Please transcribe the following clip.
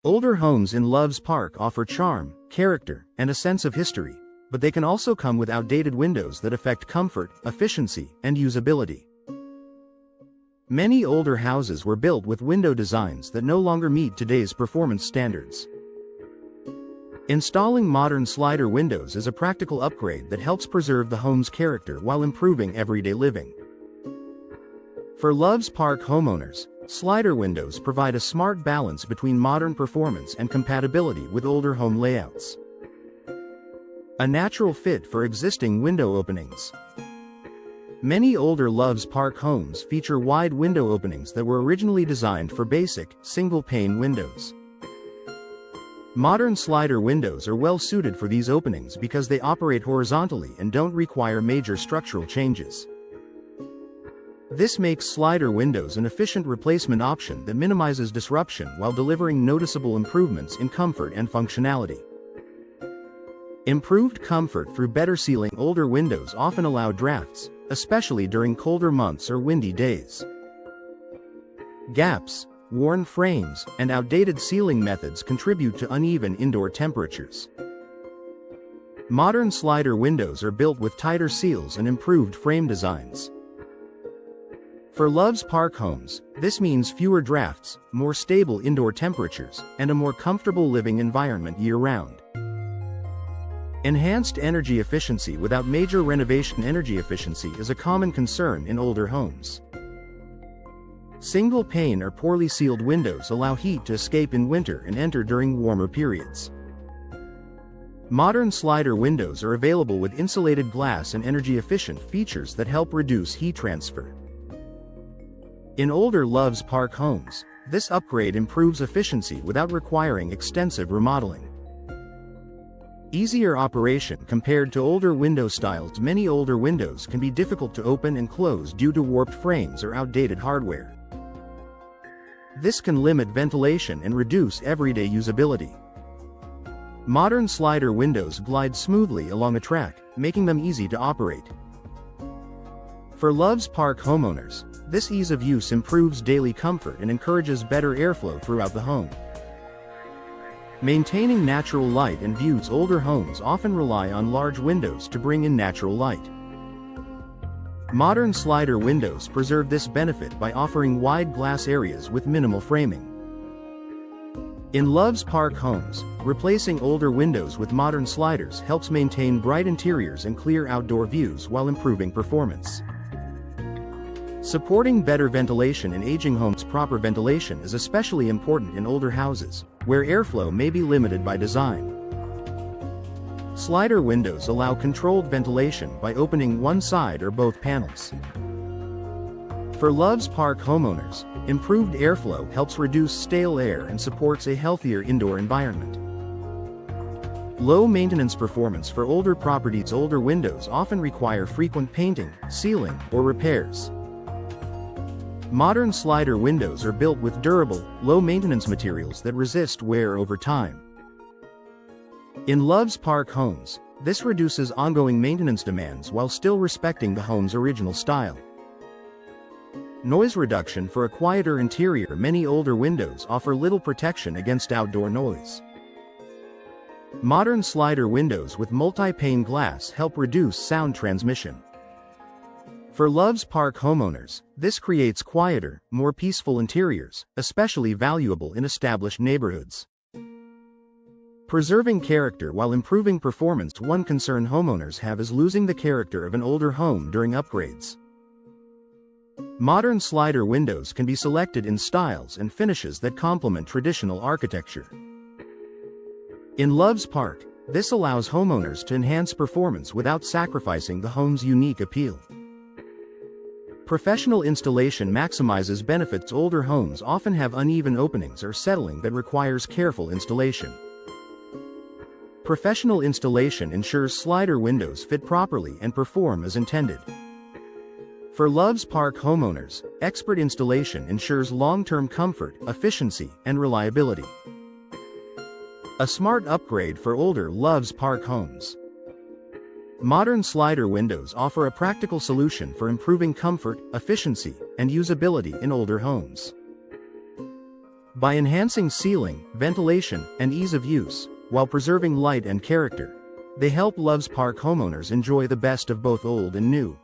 Older homes in Loves Park offer charm, character, and a sense of history, but they can also come with outdated windows that affect comfort, efficiency, and usability. Many older houses were built with window designs that no longer meet today's performance standards. Installing modern slider windows is a practical upgrade that helps preserve the home's character while improving everyday living. For Loves Park homeowners, slider windows provide a smart balance between modern performance and compatibility with older home layouts. A natural fit for existing window openings. Many older Loves Park homes feature wide window openings that were originally designed for basic, single-pane windows. Modern slider windows are well suited for these openings because they operate horizontally and don't require major structural changes. This makes slider windows an efficient replacement option that minimizes disruption while delivering noticeable improvements in comfort and functionality. Improved comfort through better sealing. Older windows often allow drafts, especially during colder months or windy days. Gaps, worn frames, and outdated sealing methods contribute to uneven indoor temperatures. Modern slider windows are built with tighter seals and improved frame designs. For Loves Park homes, this means fewer drafts, more stable indoor temperatures, and a more comfortable living environment year-round. Enhanced energy efficiency. Without major renovation, energy efficiency is a common concern in older homes. Single-pane or poorly sealed windows allow heat to escape in winter and enter during warmer periods. Modern slider windows are available with insulated glass and energy-efficient features that help reduce heat transfer. In older Loves Park homes, this upgrade improves efficiency without requiring extensive remodeling. Easier operation compared to older window styles. Many older windows can be difficult to open and close due to warped frames or outdated hardware. This can limit ventilation and reduce everyday usability. Modern slider windows glide smoothly along a track, making them easy to operate. For Loves Park homeowners, this ease of use improves daily comfort and encourages better airflow throughout the home. Maintaining natural light and views. Older homes often rely on large windows to bring in natural light. Modern slider windows preserve this benefit by offering wide glass areas with minimal framing. In Loves Park homes, replacing older windows with modern sliders helps maintain bright interiors and clear outdoor views while improving performance. Supporting better ventilation in aging homes. Proper ventilation is especially important in older houses, where airflow may be limited by design. Slider windows allow controlled ventilation by opening one side or both panels. For Loves Park homeowners, improved airflow helps reduce stale air and supports a healthier indoor environment. Low maintenance performance. For older properties, older windows often require frequent painting, sealing, or repairs. Modern slider windows are built with durable, low-maintenance materials that resist wear over time. In Loves Park homes, this reduces ongoing maintenance demands while still respecting the home's original style. Noise reduction. For a quieter interior. Many older windows offer little protection against outdoor noise. Modern slider windows with multi-pane glass help reduce sound transmission. For Loves Park homeowners, this creates quieter, more peaceful interiors, especially valuable in established neighborhoods. Preserving character while improving performance. One concern homeowners have is losing the character of an older home during upgrades. Modern slider windows can be selected in styles and finishes that complement traditional architecture. In Loves Park, this allows homeowners to enhance performance without sacrificing the home's unique appeal. Professional installation maximizes benefits. Older homes often have uneven openings or settling that requires careful installation. Professional installation ensures slider windows fit properly and perform as intended. For Loves Park homeowners, expert installation ensures long-term comfort, efficiency, and reliability. A smart upgrade for older Loves Park homes. Modern slider windows offer a practical solution for improving comfort, efficiency, and usability in older homes. By enhancing ceiling, ventilation, and ease of use, while preserving light and character, they help Loves Park homeowners enjoy the best of both old and new.